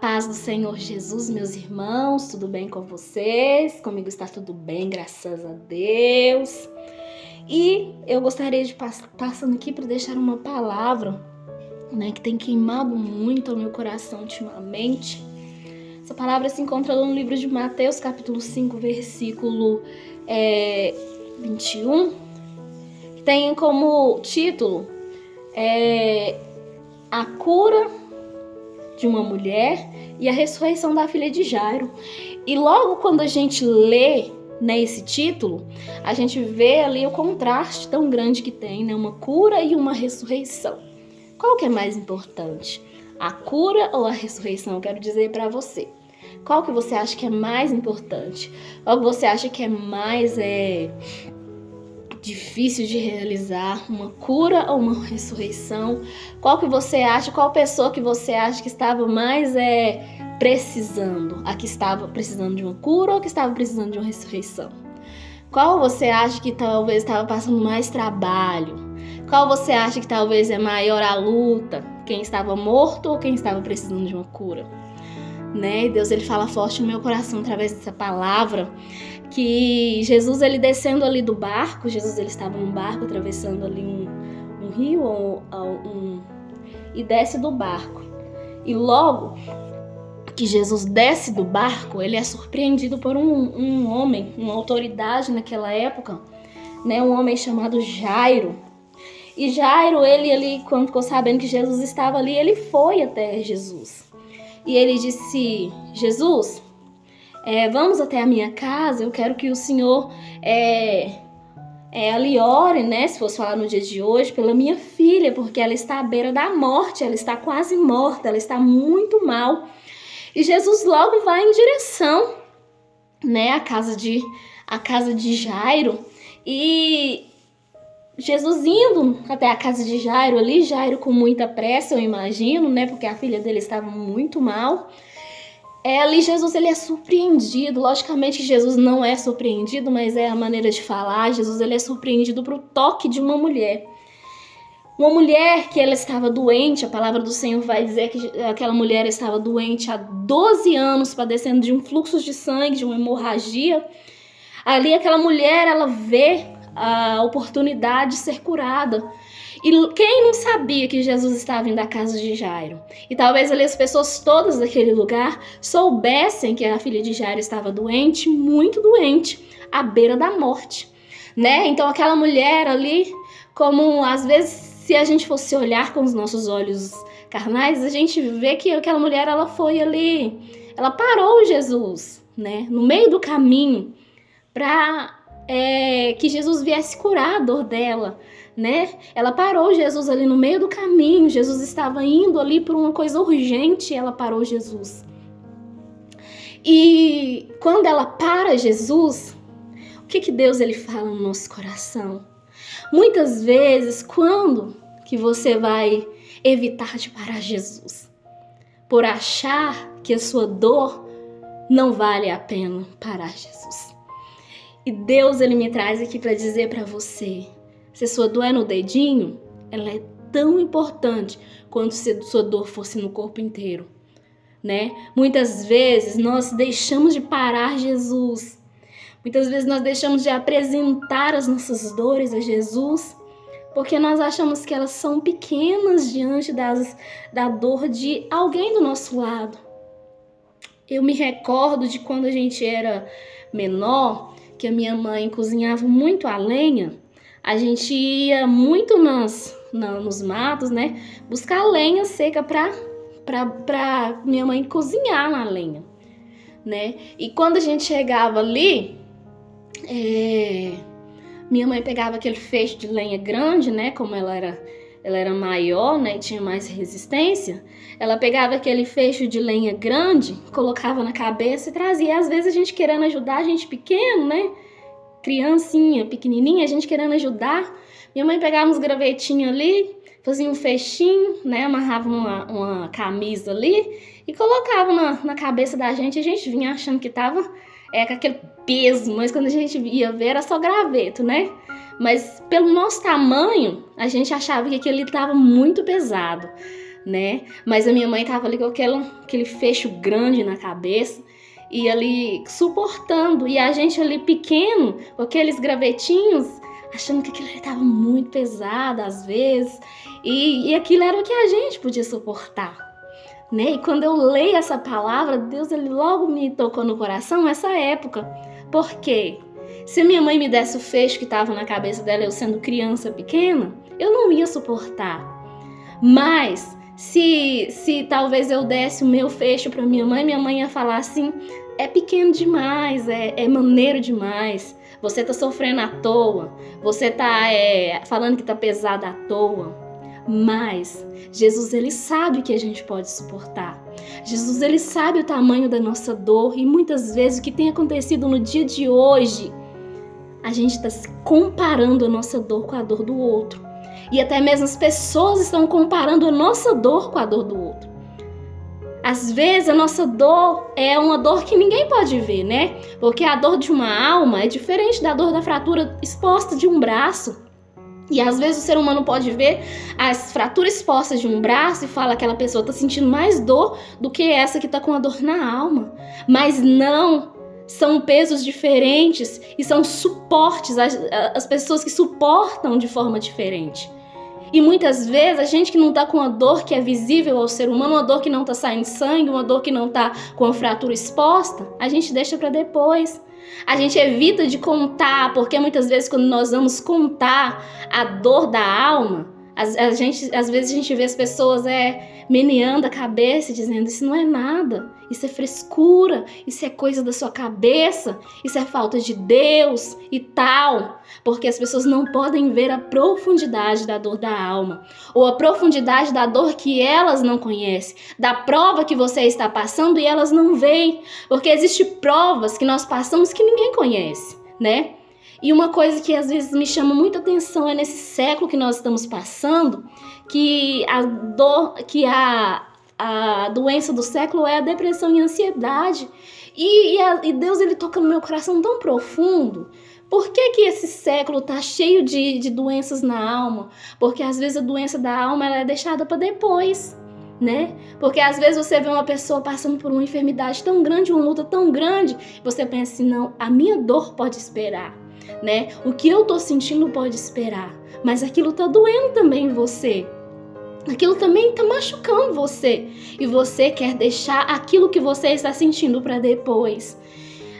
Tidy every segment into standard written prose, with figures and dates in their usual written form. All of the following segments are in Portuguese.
Paz do Senhor Jesus, meus irmãos, tudo bem com vocês? Comigo está tudo bem, graças a Deus. E eu gostaria de passando aqui para deixar uma palavra, que tem queimado muito o meu coração ultimamente. Essa palavra se encontra no livro de Mateus, capítulo 5, versículo 21, que tem como título a cura de uma mulher e a ressurreição da filha de Jairo. E logo quando a gente lê esse título, a gente vê ali o contraste tão grande que tem, uma cura e uma ressurreição. Qual que é mais importante? A cura ou a ressurreição? Eu quero dizer para você. Qual que você acha que é mais importante? Qual que você acha que é mais difícil de realizar, uma cura ou uma ressurreição? Qual pessoa que você acha que estava mais precisando? A que estava precisando de uma cura ou que estava precisando de uma ressurreição? Qual você acha que talvez estava passando mais trabalho? Qual você acha que talvez é maior a luta? Quem estava morto ou quem estava precisando de uma cura? Deus, ele fala forte no meu coração através dessa palavra, que Jesus, ele descendo ali do barco, ele estava num barco atravessando ali um rio e desce do barco. E logo que Jesus desce do barco, ele é surpreendido por um homem, uma autoridade naquela época, um homem chamado Jairo. E Jairo, ele ali, quando ficou sabendo que Jesus estava ali, ele foi até Jesus. E ele disse: Jesus, vamos até a minha casa, eu quero que o Senhor ali ore, se fosse falar no dia de hoje, pela minha filha, porque ela está à beira da morte, ela está quase morta, ela está muito mal. E Jesus logo vai em direção, à casa de Jairo. E Jesus indo até a casa de Jairo ali, Jairo com muita pressa, eu imagino, porque a filha dele estava muito mal. Ali Jesus, ele é surpreendido. Logicamente Jesus não é surpreendido, mas é a maneira de falar. Jesus, ele é surpreendido por o toque de uma mulher. Uma mulher que ela estava doente. A palavra do Senhor vai dizer que aquela mulher estava doente há 12 anos, padecendo de um fluxo de sangue, de uma hemorragia. Ali aquela mulher, ela vê a oportunidade de ser curada. E quem não sabia que Jesus estava indo à casa de Jairo? E talvez ali as pessoas todas daquele lugar soubessem que a filha de Jairo estava doente, muito doente, à beira da morte, Então aquela mulher ali, como às vezes se a gente fosse olhar com os nossos olhos carnais, a gente vê que aquela mulher, ela foi ali, ela parou Jesus, no meio do caminho, para que Jesus viesse curar a dor dela, Ela parou Jesus ali no meio do caminho. Jesus estava indo ali por uma coisa urgente, ela parou Jesus. E quando ela para Jesus, o que Deus, ele fala no nosso coração? Muitas vezes, quando que você vai evitar de parar Jesus? Por achar que a sua dor não vale a pena parar Jesus. E Deus, ele me traz aqui para dizer para você: se a sua dor é no dedinho, ela é tão importante quanto se a sua dor fosse no corpo inteiro, Muitas vezes nós deixamos de parar Jesus. Muitas vezes nós deixamos de apresentar as nossas dores a Jesus, porque nós achamos que elas são pequenas diante da dor de alguém do nosso lado. Eu me recordo de quando a gente era menor, que a minha mãe cozinhava muito a lenha. A gente ia muito nos matos, buscar lenha seca pra minha mãe cozinhar na lenha, E quando a gente chegava ali, minha mãe pegava aquele feixe de lenha grande, como ela era maior, e tinha mais resistência. Ela pegava aquele feixe de lenha grande, colocava na cabeça e trazia. E às vezes a gente querendo ajudar, a gente pequeno, criancinha, pequenininha, a gente querendo ajudar. Minha mãe pegava uns gravetinhos ali, fazia um fechinho, amarrava uma camisa ali e colocava na cabeça da gente. A gente vinha achando que tava com aquele peso, mas quando a gente ia ver era só graveto, Mas pelo nosso tamanho, a gente achava que aquilo ali tava muito pesado, né? Mas a minha mãe tava ali com aquele fecho grande na cabeça e ali suportando. E a gente ali pequeno, com aqueles gravetinhos, achando que aquilo estava muito pesado às vezes. E aquilo era o que a gente podia suportar, né? E quando eu leio essa palavra, Deus ele logo me tocou no coração nessa época. Por quê? Se minha mãe me desse o fecho que estava na cabeça dela, eu sendo criança pequena, eu não ia suportar. Mas se talvez eu desse o meu fecho para minha mãe ia falar assim: é pequeno demais, é maneiro demais, você tá sofrendo à toa, você tá falando que tá pesado à toa. Mas Jesus ele sabe que a gente pode suportar. Jesus ele sabe o tamanho da nossa dor e muitas vezes o que tem acontecido no dia de hoje, a gente está comparando a nossa dor com a dor do outro. E até mesmo as pessoas estão comparando a nossa dor com a dor do outro. Às vezes a nossa dor é uma dor que ninguém pode ver, né? Porque a dor de uma alma é diferente da dor da fratura exposta de um braço. E às vezes o ser humano pode ver as fraturas expostas de um braço e fala que aquela pessoa está sentindo mais dor do que essa que está com a dor na alma. Mas não, são pesos diferentes e são suportes, as pessoas que suportam de forma diferente. E muitas vezes a gente que não está com a dor que é visível ao ser humano, uma dor que não está saindo sangue, uma dor que não está com a fratura exposta, a gente deixa para depois. A gente evita de contar, porque muitas vezes quando nós vamos contar a dor da alma, às vezes a gente vê as pessoas meneando a cabeça, dizendo: isso não é nada, isso é frescura, isso é coisa da sua cabeça, isso é falta de Deus e tal. Porque as pessoas não podem ver a profundidade da dor da alma, ou a profundidade da dor que elas não conhecem, da prova que você está passando e elas não veem. Porque existem provas que nós passamos que ninguém conhece, né? E uma coisa que às vezes me chama muita atenção é nesse século que nós estamos passando, que a doença do século é a depressão e a ansiedade. E Deus ele toca no meu coração tão profundo. Por que esse século tá cheio de doenças na alma? Porque às vezes a doença da alma ela é deixada para depois, né? Porque às vezes você vê uma pessoa passando por uma enfermidade tão grande, uma luta tão grande, você pensa assim: não, a minha dor pode esperar, né? O que eu tô sentindo pode esperar, mas aquilo tá doendo também em você. Aquilo também tá machucando você. E você quer deixar aquilo que você está sentindo para depois,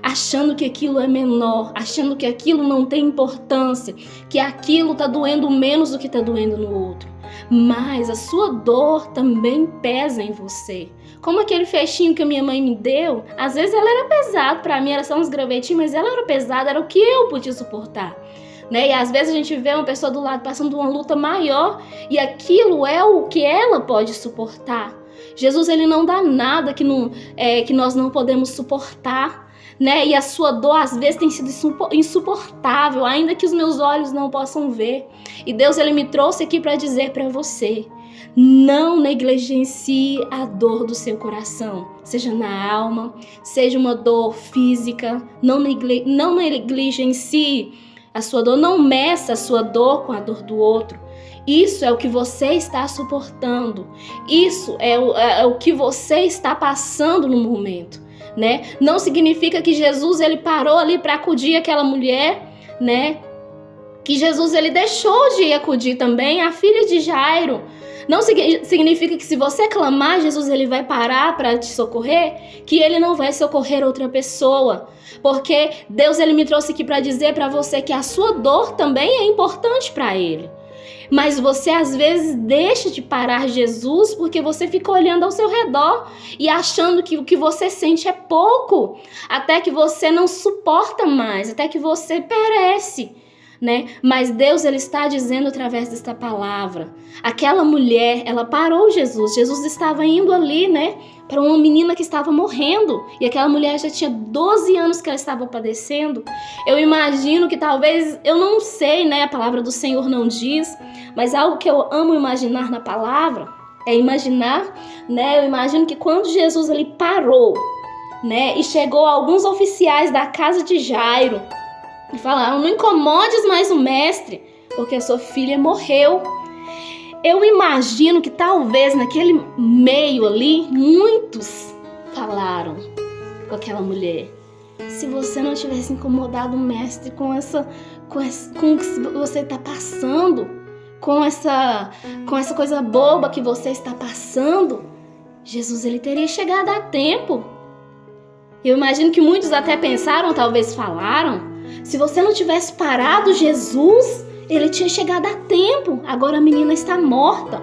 achando que aquilo é menor, achando que aquilo não tem importância, que aquilo tá doendo menos do que tá doendo no outro. Mas a sua dor também pesa em você. Como aquele fechinho que a minha mãe me deu, às vezes ela era pesado, para mim era só uns gravetinhos, mas ela era pesada, era o que eu podia suportar, né? E às vezes a gente vê uma pessoa do lado passando uma luta maior e aquilo é o que ela pode suportar. Jesus ele não dá nada que nós não podemos suportar, né? E a sua dor às vezes tem sido insuportável, ainda que os meus olhos não possam ver. E Deus ele me trouxe aqui para dizer para você: não negligencie a dor do seu coração, seja na alma, seja uma dor física. Não negligencie a sua dor, não meça a sua dor com a dor do outro. Isso é o que você está suportando, isso é o que você está passando no momento, né? Não significa que Jesus ele parou ali para acudir aquela mulher, né? Que Jesus ele deixou de acudir também a filha de Jairo. Não significa que se você clamar, Jesus ele vai parar para te socorrer, que ele não vai socorrer outra pessoa. Porque Deus ele me trouxe aqui para dizer para você que a sua dor também é importante para ele. Mas você às vezes deixa de parar Jesus porque você fica olhando ao seu redor e achando que o que você sente é pouco, até que você não suporta mais, até que você perece, né? Mas Deus ele está dizendo através desta palavra. Aquela mulher, ela parou Jesus. Jesus estava indo ali, né, para uma menina que estava morrendo. E aquela mulher já tinha 12 anos que ela estava padecendo. Eu imagino que talvez, eu não sei, né, a palavra do Senhor não diz, mas algo que eu amo imaginar na palavra é imaginar, né? Eu imagino que quando Jesus ele parou, né, e chegou alguns oficiais da casa de Jairo e falaram: não incomodes mais o mestre, porque a sua filha morreu. eu imagino que talvez naquele meio ali, muitos falaram com aquela mulher: se você não tivesse incomodado o mestre com o que você está passando, com essa coisa boba que você está passando, Jesus ele teria chegado a tempo. Eu imagino que muitos até pensaram, talvez falaram: se você não tivesse parado Jesus, ele tinha chegado a tempo. Agora a menina está morta.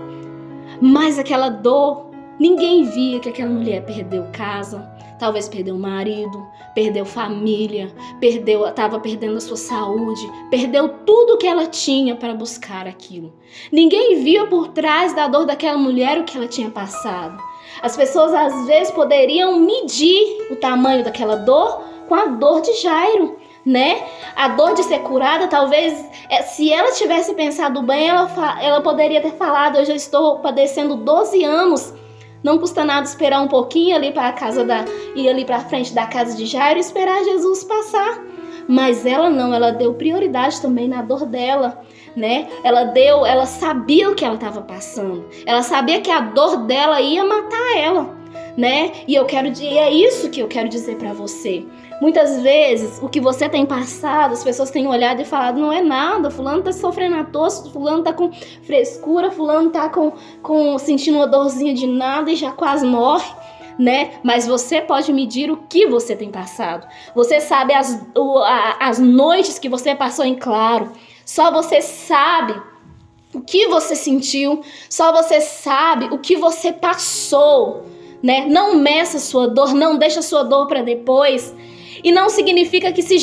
Mas aquela dor, ninguém via que aquela mulher perdeu casa, talvez perdeu o marido, perdeu família, estava perdendo a sua saúde, perdeu tudo que ela tinha para buscar aquilo. Ninguém via por trás da dor daquela mulher o que ela tinha passado. As pessoas às vezes poderiam medir o tamanho daquela dor com a dor de Jairo, né? A dor de ser curada, talvez, se ela tivesse pensado bem, ela poderia ter falado: eu já estou padecendo 12 anos. Não custa nada esperar um pouquinho ali para ir ali para frente da casa de Jairo e esperar Jesus passar. Mas ela não, ela deu prioridade também na dor dela, né? Ela sabia o que ela estava passando. Ela sabia que a dor dela ia matar ela, né? E é isso que eu quero dizer para você. Muitas vezes, o que você tem passado, as pessoas têm olhado e falado: não é nada, fulano tá sofrendo à toa, fulano tá com frescura, fulano tá sentindo uma dorzinha de nada e já quase morre, né? Mas você pode medir o que você tem passado. Você sabe as noites que você passou em claro. Só você sabe o que você sentiu, só você sabe o que você passou, né? Não meça a sua dor, não deixa a sua dor para depois. E não significa que se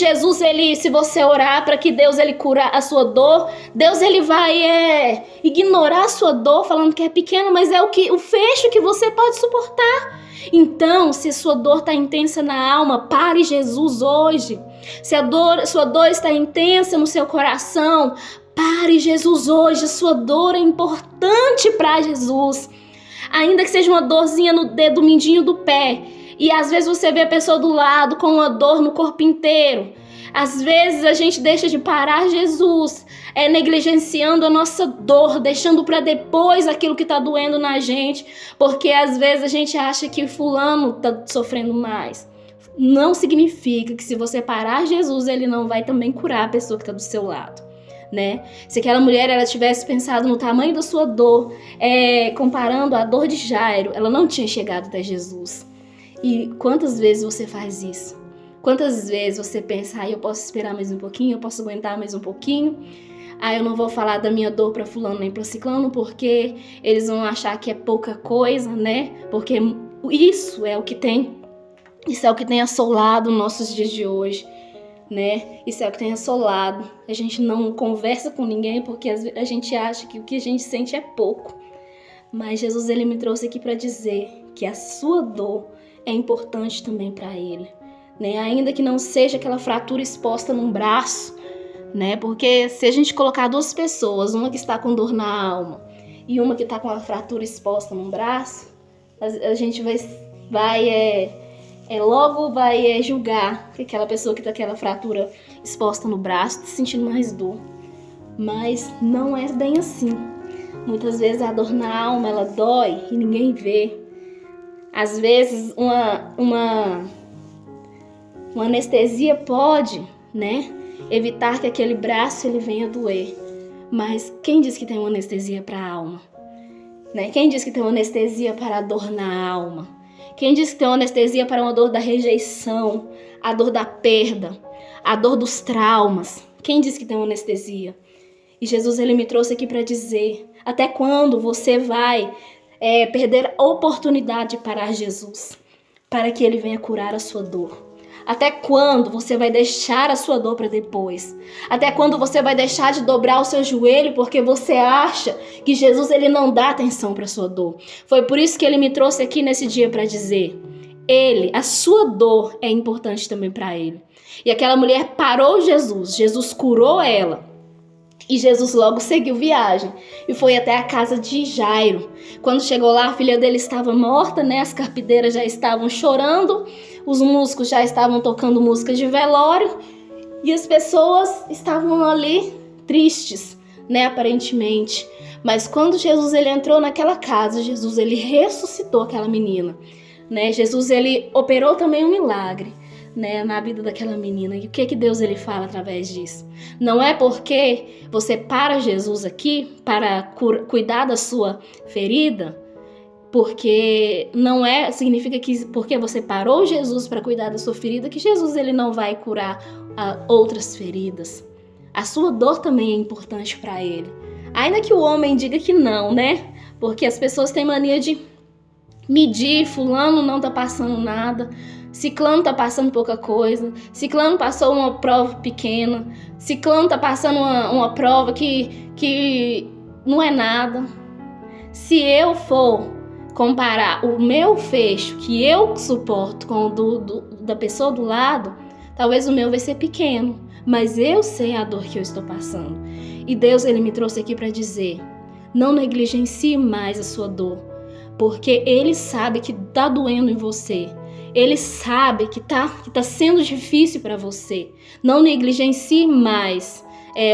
você orar para que Deus ele curar a sua dor, Deus ele vai ignorar a sua dor falando que é pequena, mas é o fecho que você pode suportar. Então, se a sua dor está intensa na alma, pare Jesus hoje. Se sua dor está intensa no seu coração, pare Jesus hoje. A sua dor é importante para Jesus. Ainda que seja uma dorzinha no dedo mindinho do pé. E às vezes você vê a pessoa do lado com uma dor no corpo inteiro. Às vezes a gente deixa de parar Jesus, negligenciando a nossa dor, deixando para depois aquilo que está doendo na gente, porque às vezes a gente acha que fulano está sofrendo mais. Não significa que se você parar Jesus, ele não vai também curar a pessoa que está do seu lado, né? Se aquela mulher ela tivesse pensado no tamanho da sua dor, comparando a dor de Jairo, ela não tinha chegado até Jesus. E quantas vezes você faz isso? Quantas vezes você pensa: eu posso esperar mais um pouquinho, eu posso aguentar mais um pouquinho, eu não vou falar da minha dor para fulano nem para ciclano, porque eles vão achar que é pouca coisa, né? Porque isso é o que tem assolado nossos dias de hoje, né? Isso é o que tem assolado. A gente não conversa com ninguém porque a gente acha que o que a gente sente é pouco. Mas Jesus ele me trouxe aqui para dizer que a sua dor é importante também para ele, né? Ainda que não seja aquela fratura exposta num braço, né? Porque se a gente colocar duas pessoas, uma que está com dor na alma e uma que está com a fratura exposta num braço, a gente logo vai julgar que aquela pessoa que está com aquela fratura exposta no braço está sentindo mais dor. Mas não é bem assim. Muitas vezes a dor na alma ela dói e ninguém vê. Às vezes uma anestesia pode, né, evitar que aquele braço ele venha doer. Mas quem diz que tem uma anestesia para a alma? Né? Quem diz que tem uma anestesia para a dor na alma? Quem diz que tem uma anestesia para uma dor da rejeição, a dor da perda, a dor dos traumas? Quem diz que tem uma anestesia? E Jesus ele me trouxe aqui para dizer: até quando você vai perder a oportunidade de parar Jesus, para que ele venha curar a sua dor? Até quando você vai deixar a sua dor para depois? Até quando você vai deixar de dobrar o seu joelho porque você acha que Jesus ele não dá atenção para a sua dor? Foi por isso que ele me trouxe aqui nesse dia para dizer: a sua dor é importante também para ele. E aquela mulher parou Jesus curou ela. E Jesus logo seguiu viagem e foi até a casa de Jairo. Quando chegou lá, a filha dele estava morta, né? As carpideiras já estavam chorando, os músicos já estavam tocando músicas de velório e as pessoas estavam ali tristes, né? Aparentemente. Mas quando Jesus ele entrou naquela casa, Jesus ele ressuscitou aquela menina, né? Jesus ele operou também um milagre, né, na vida daquela menina. E o que Deus ele fala através disso? Não é porque você para Jesus aqui para cuidar da sua ferida, porque não significa que porque você parou Jesus para cuidar da sua ferida, que Jesus ele não vai curar outras feridas. A sua dor também é importante para ele. Ainda que o homem diga que não, né? Porque as pessoas têm mania de medir, fulano não tá passando nada, ciclano tá passando pouca coisa, ciclano passou uma prova pequena, ciclano tá passando uma prova que não é nada. Se eu for comparar o meu fecho que eu suporto com o da pessoa do lado, talvez o meu vai ser pequeno, mas eu sei a dor que eu estou passando. E Deus ele me trouxe aqui para dizer, não negligencie mais a sua dor, porque Ele sabe que tá doendo em você. Ele sabe que tá sendo difícil para você. Não negligencie mais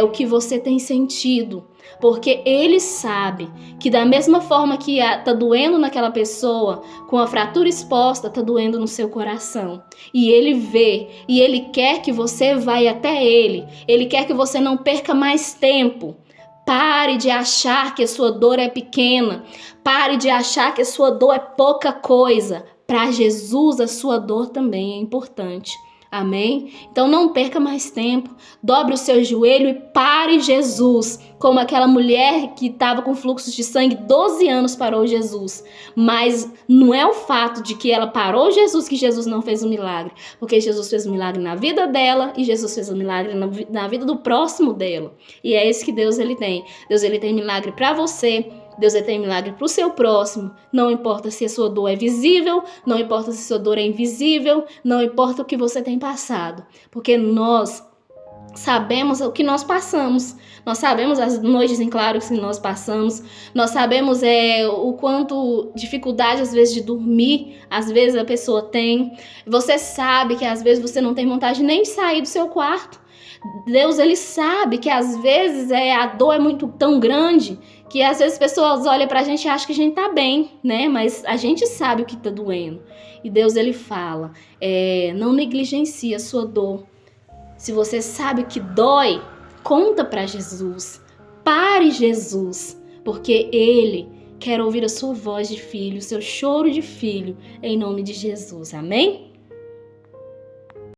o que você tem sentido, porque Ele sabe que da mesma forma que tá doendo naquela pessoa, com a fratura exposta, tá doendo no seu coração. E Ele vê, e Ele quer que você vá até Ele. Ele quer que você não perca mais tempo. Pare de achar que a sua dor é pequena. Pare de achar que a sua dor é pouca coisa. Para Jesus, a sua dor também é importante. Amém? Então não perca mais tempo. Dobre o seu joelho e pare Jesus. Como aquela mulher que estava com fluxo de sangue, 12 anos parou Jesus. Mas não é o fato de que ela parou Jesus que Jesus não fez um milagre. Porque Jesus fez um milagre na vida dela e Jesus fez um milagre na vida do próximo dela. E é isso que Deus ele tem. Deus ele tem milagre para você. Deus ele tem milagre para o seu próximo. Não importa se a sua dor é visível, não importa se a sua dor é invisível, não importa o que você tem passado. Porque nós sabemos o que nós passamos. Nós sabemos as noites em claro que nós passamos. Nós sabemos o quanto dificuldade às vezes de dormir, às vezes a pessoa tem. Você sabe que às vezes você não tem vontade nem de sair do seu quarto. Deus ele sabe que às vezes a dor é muito tão grande que às vezes as pessoas olham pra gente e acham que a gente tá bem, né? Mas a gente sabe o que tá doendo. E Deus ele fala, não negligencie a sua dor. Se você sabe que dói, conta para Jesus. Pare Jesus, porque Ele quer ouvir a sua voz de filho, o seu choro de filho, em nome de Jesus. Amém?